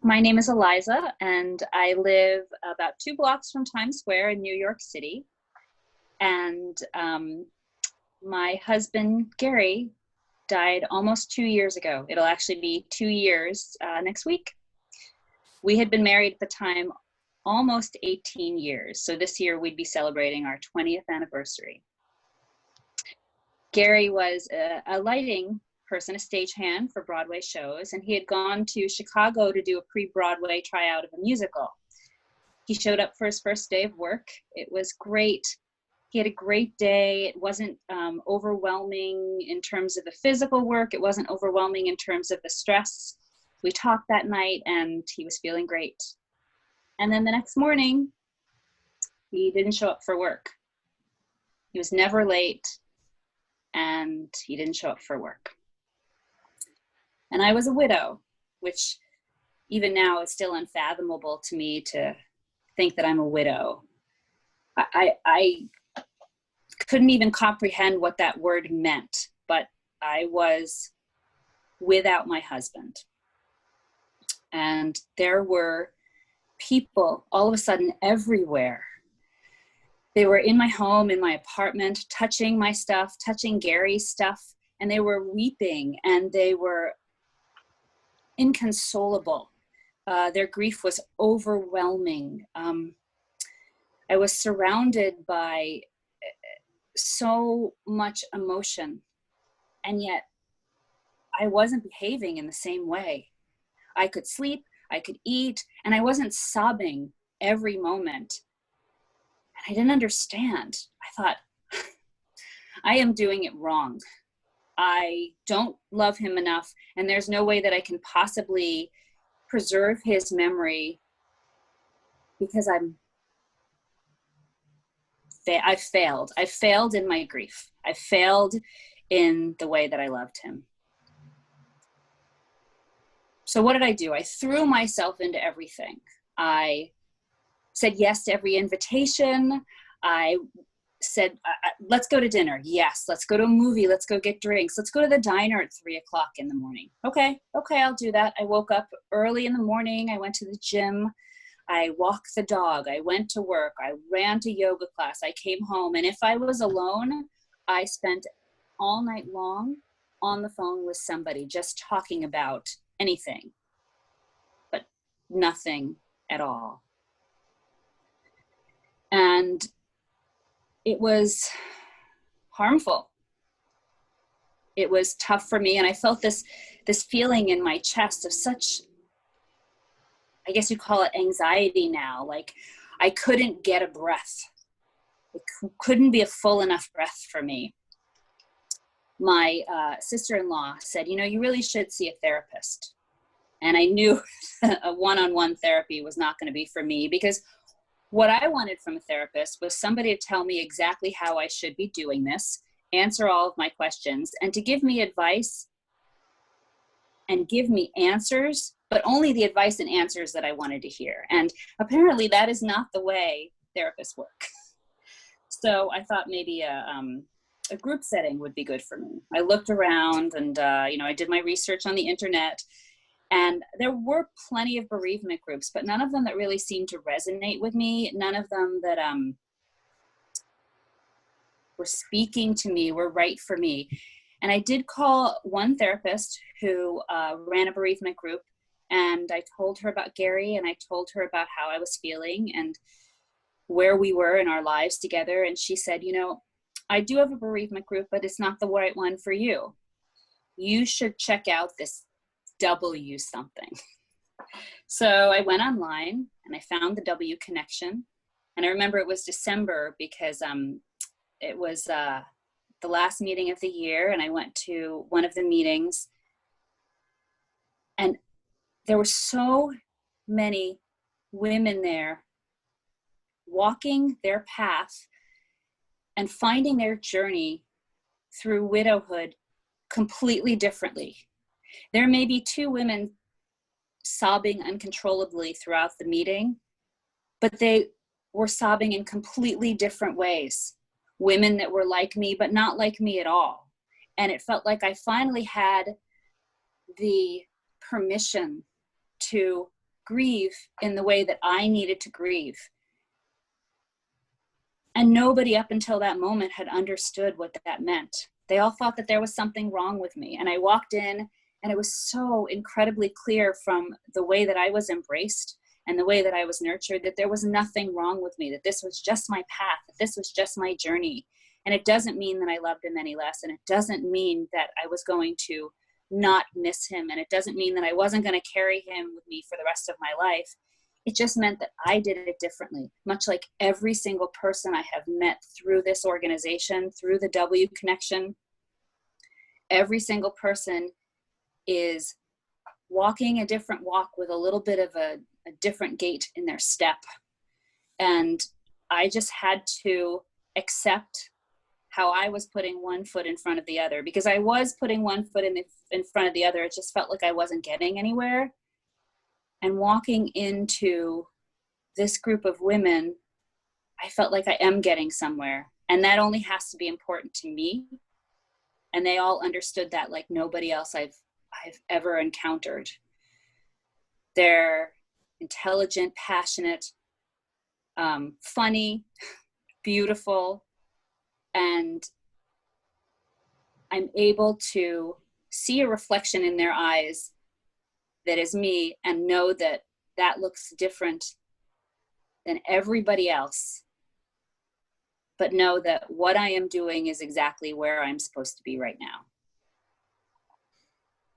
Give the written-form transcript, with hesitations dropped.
My name is Aliza, and I live about 2 blocks from Times Square in New York City. And my husband, Gary, died almost 2 years ago. It'll actually be 2 years next week. We had been married at the time almost 18 years. So this year we'd be celebrating our 20th anniversary. Gary was a lighting person, a stagehand for Broadway shows, and he had gone to Chicago to do a pre-Broadway tryout of a musical. He showed up for his first day of work. It was great. He had a great day. It wasn't overwhelming in terms of the physical work. It wasn't overwhelming in terms of the stress. We talked that night and he was feeling great. And then the next morning, he didn't show up for work. He was never late and he didn't show up for work. And I was a widow, which even now is still unfathomable to me to think that I'm a widow. I couldn't even comprehend what that word meant, but I was without my husband. And there were people all of a sudden everywhere. They were in my home, in my apartment, touching my stuff, touching Gary's stuff, and they were weeping and they were inconsolable. Their grief was overwhelming. I was surrounded by so much emotion, and yet I wasn't behaving in the same way. I could sleep, I could eat, and I wasn't sobbing every moment. And I didn't understand. I thought, I am doing it wrong. I don't love him enough, and there's no way that I can possibly preserve his memory because I've failed. I failed in my grief. I failed in the way that I loved him. So what did I do? I threw myself into everything. I said yes to every invitation. I said, let's go to dinner. Yes. Let's go to a movie. Let's go get drinks. Let's go to the diner at 3 o'clock in the morning. Okay, I'll do that. I woke up early in the morning. I went to the gym. I walked the dog. I went to work. I ran to yoga class. I came home. And if I was alone, I spent all night long on the phone with somebody, just talking about anything, but nothing at all. And it was harmful. It was tough for me. And I felt this feeling in my chest of such, I guess you call it anxiety now. Like I couldn't get a breath. It couldn't be a full enough breath for me. My sister-in-law said, you really should see a therapist. And I knew a one-on-one therapy was not going to be for me, because what I wanted from a therapist was somebody to tell me exactly how I should be doing this, answer all of my questions, and to give me advice and give me answers, but only the advice and answers that I wanted to hear. And apparently that is not the way therapists work. So I thought maybe a group setting would be good for me. I looked around and, I did my research on the internet, and there were plenty of bereavement groups, but none of them that really seemed to resonate with me. None of them that were speaking to me, were right for me. And I did call one therapist who ran a bereavement group, and I told her about Gary, and I told her about how I was feeling and where we were in our lives together. And she said, I do have a bereavement group, but it's not the right one for you. You should check out this W something. So I went online and I found the W Connection. And I remember it was December because it was the last meeting of the year, and I went to one of the meetings, and there were so many women there walking their path and finding their journey through widowhood completely differently. There may be 2 women sobbing uncontrollably throughout the meeting, but they were sobbing in completely different ways. Women that were like me, but not like me at all. And it felt like I finally had the permission to grieve in the way that I needed to grieve. And nobody up until that moment had understood what that meant. They all thought that there was something wrong with me. And I walked in, and it was so incredibly clear from the way that I was embraced and the way that I was nurtured that there was nothing wrong with me, that this was just my path, that this was just my journey. And it doesn't mean that I loved him any less. And it doesn't mean that I was going to not miss him. And it doesn't mean that I wasn't going to carry him with me for the rest of my life. It just meant that I did it differently, much like every single person I have met through this organization, through the W Connection. Every single person is walking a different walk with a little bit of a different gait in their step. And I just had to accept how I was putting one foot in front of the other, because I was putting one foot in front of the other. It just felt like I wasn't getting anywhere. And walking into this group of women, I felt like I am getting somewhere. And that only has to be important to me. And they all understood that like nobody else I've ever encountered. They're intelligent, passionate, funny, beautiful, and I'm able to see a reflection in their eyes that is me and know that that looks different than everybody else, but know that what I am doing is exactly where I'm supposed to be right now.